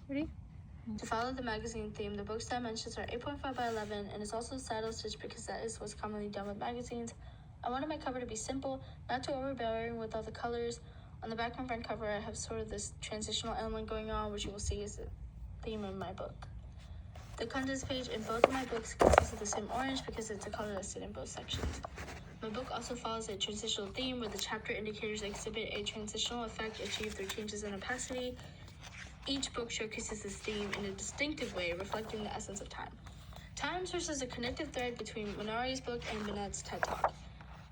Ready? To follow the magazine theme, the book's dimensions are 8.5 by 11 and is also saddle stitched because that is what's commonly done with magazines. I wanted my cover to be simple, not too overbearing with all the colors. On the back and front cover, I have sort of this transitional element going on, which you will see is the theme of my book. The contents page in both of my books consists of the same orange because it's a color listed in both sections. My book also follows a transitional theme where the chapter indicators exhibit a transitional effect achieved through changes in opacity. Each book showcases this theme in a distinctive way, reflecting the essence of time. Time serves as a connective thread between Minari's book and Bennett's TED Talk.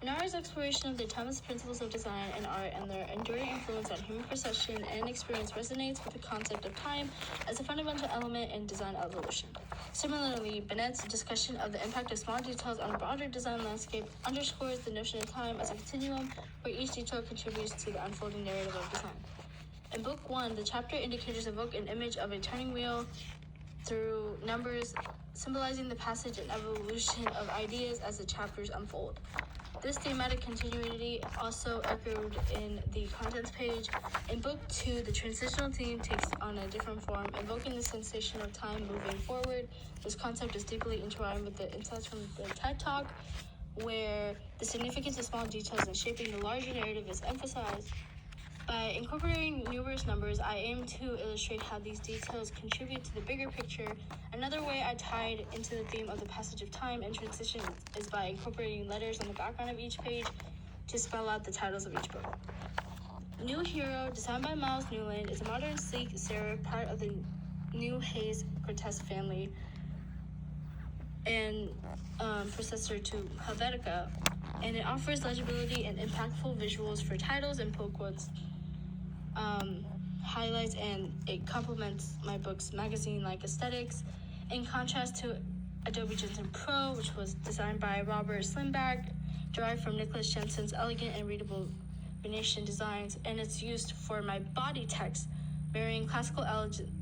Minari's exploration of the timeless principles of design and art and their enduring influence on human perception and experience resonates with the concept of time as a fundamental element in design evolution. Similarly, Bennett's discussion of the impact of small details on a broader design landscape underscores the notion of time as a continuum where each detail contributes to the unfolding narrative of design. In Book 1, the chapter indicators evoke an image of a turning wheel through numbers, symbolizing the passage and evolution of ideas as the chapters unfold. This thematic continuity also echoed in the contents page. In Book 2, the transitional theme takes on a different form, invoking the sensation of time moving forward. This concept is deeply intertwined with the insights from the TED Talk, where the significance of small details in shaping the larger narrative is emphasized. By incorporating numerous numbers, I aim to illustrate how these details contribute to the bigger picture. Another way I tied into the theme of the passage of time and transition is by incorporating letters on the background of each page to spell out the titles of each book. New Hero, designed by Miles Newland, is a modern, sleek serif, part of the New Hayes Grotesque family and predecessor to Helvetica, and it offers legibility and impactful visuals for titles and pull quotes, highlights, and it complements my book's magazine-like aesthetics. In contrast to Adobe Jensen Pro, which was designed by Robert Slimback, derived from Nicholas Jensen's elegant and readable Venetian designs, and it's used for my body text, marrying classical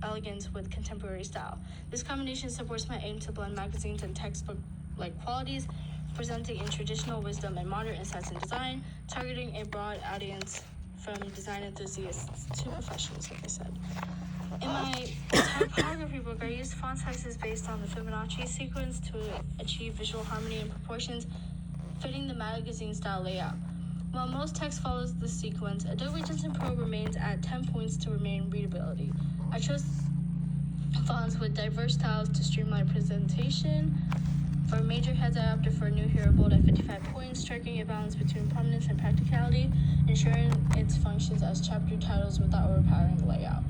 elegance with contemporary style. This combination supports my aim to blend magazines and textbook-like qualities, presenting in traditional wisdom and modern insights in design, targeting a broad audience from design enthusiasts to professionals, like I said. In my typography book, I used font sizes based on the Fibonacci sequence to achieve visual harmony and proportions, fitting the magazine style layout. While most text follows this sequence, Adobe Jensen Pro remains at 10 points to remain readability. I chose fonts with diverse styles to streamline presentation. For major heads, I opted for New Hero Bold at 55 points, striking a balance between prominence and practicality, ensuring its functions as chapter titles without overpowering the layout.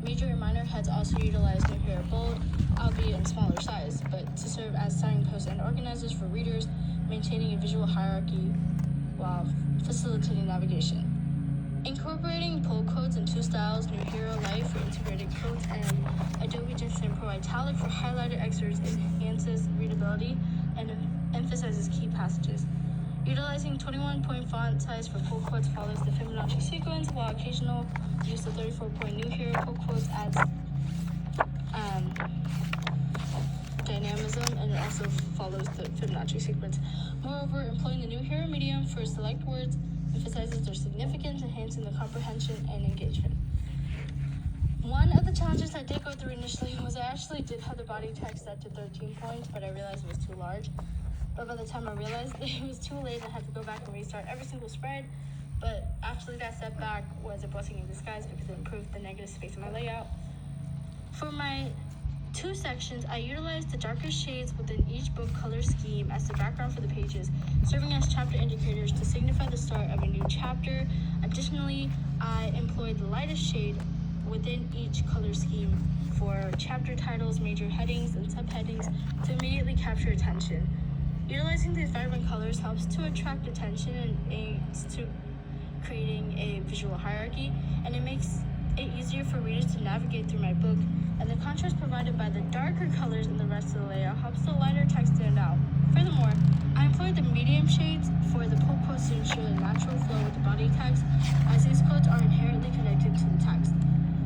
Major and minor heads also utilize New Hero Bold, albeit in smaller size, but to serve as signposts and organizers for readers, maintaining a visual hierarchy while facilitating navigation. Incorporating pull quotes in two styles, New Hero Light for integrated quotes and Adobe Jensen Pro Italic for highlighted excerpts enhances readability and emphasizes key passages. Utilizing 21-point font size for pull quotes follows the Fibonacci sequence, while occasional use of 34-point New Hero pull quotes adds dynamism, and it also follows the Fibonacci sequence. Moreover, employing the New Hero medium for select words emphasizes their significance, enhancing the comprehension and engagement. One of the challenges I did go through initially was I actually did have the body text set to 13 points, but I realized it was too large. But by the time I realized it was too late, I had to go back and restart every single spread. But actually that setback was a blessing in disguise because it improved the negative space in my layout. For my two sections, I utilized the darker shades within each book color scheme as the background for the pages, serving as chapter indicators to signify the start of a new chapter. Additionally, I employed the lightest shade within each color scheme for chapter titles, major headings, and subheadings to immediately capture attention. Utilizing these vibrant colors helps to attract attention and aids to creating a visual hierarchy, and it makes it easier for readers to navigate through my book, and the contrast provided by the darker colors in the rest of the layout helps the lighter text stand out. Furthermore, I employed the medium shades for the pull quotes to ensure a natural flow with the body text, as these quotes are inherently connected to the text.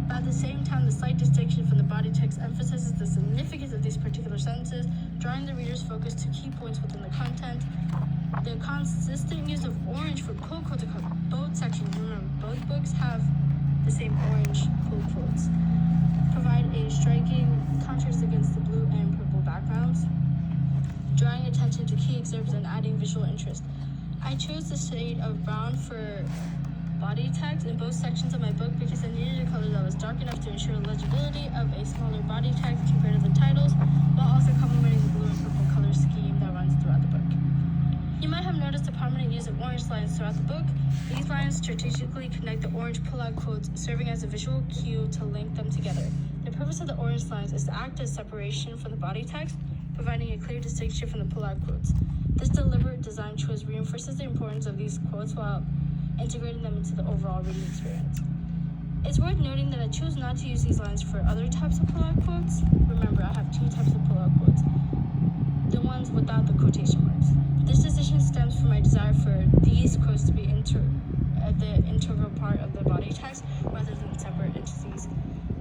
But at the same time, the slight distinction from the body text emphasizes the significance of these particular sentences, drawing the reader's focus to key points within the content. The consistent use of orange for pull quotes across both sections, remember both books have the same orange pull quotes, provide a striking contrast against the blue and purple backgrounds, drawing attention to key excerpts and adding visual interest. I chose the shade of brown for body text in both sections of my book because I needed a color that was dark enough to ensure legibility of a smaller body text compared to the titles, while also complementing the blue and purple color scheme that runs throughout the book. You might have noticed a prominent use of orange lines throughout the book. These lines strategically connect the orange pull-out quotes, serving as a visual cue to link them together. The purpose of the orange lines is to act as separation from the body text, providing a clear distinction from the pull-out quotes. This deliberate design choice reinforces the importance of these quotes while integrating them into the overall reading experience. It's worth noting that I chose not to use these lines for other types of pull-out quotes. Remember, I have two types of pull-out quotes, the ones without the quotation marks. This decision stems from my desire for these quotes to be the integral part of the body text rather than separate entities.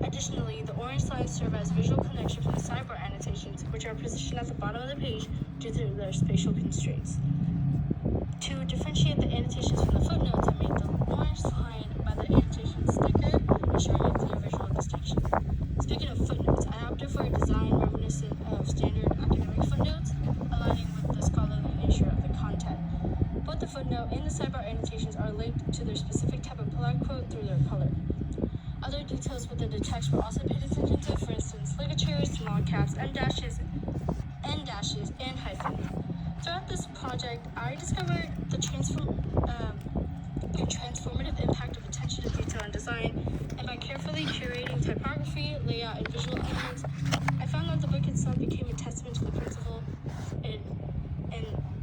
Additionally, the orange lines serve as visual connection for the sidebar annotations, which are positioned at the bottom of the page due to their spatial constraints. To differentiate the annotations from the footnotes, I made the orange line by the annotation sticker, ensuring a clear visual distinction. Speaking of footnotes, I opted for a design reminiscent of standard academic footnotes, aligning with the scholarly nature of the content. Both the footnote and the sidebar annotations are linked to their specific type of pull-out quote through their color. Other details within the text were also paid attention to, for instance, ligatures, small caps, end dashes, and hyphens. Throughout this project, I discovered the transformative impact of attention to detail and design, and by carefully curating typography, layout, and visual elements, I found that the book itself became a testament to the principle it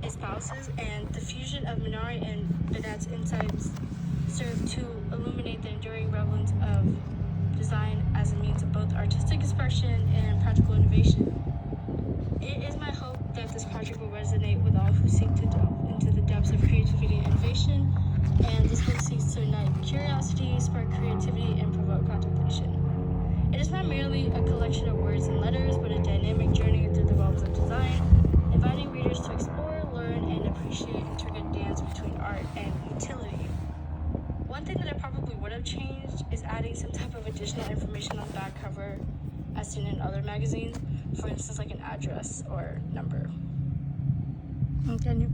espouses, and the fusion of Minari and Bennett's insights served to illuminate the enduring relevance of design as a means of both artistic expression and practical innovation. It is my hope that this project will resonate with all who seek to delve into the depths of creativity and innovation, and this book seeks to ignite curiosity, spark creativity, and provoke contemplation. It is not merely a collection of words and letters, but a dynamic journey through the realms of design, inviting readers to explore, learn, and appreciate intricate dance between art and utility. One thing that I probably would have changed is adding some type of additional information on the back cover as seen in other magazines, for instance like an address or number. Okay.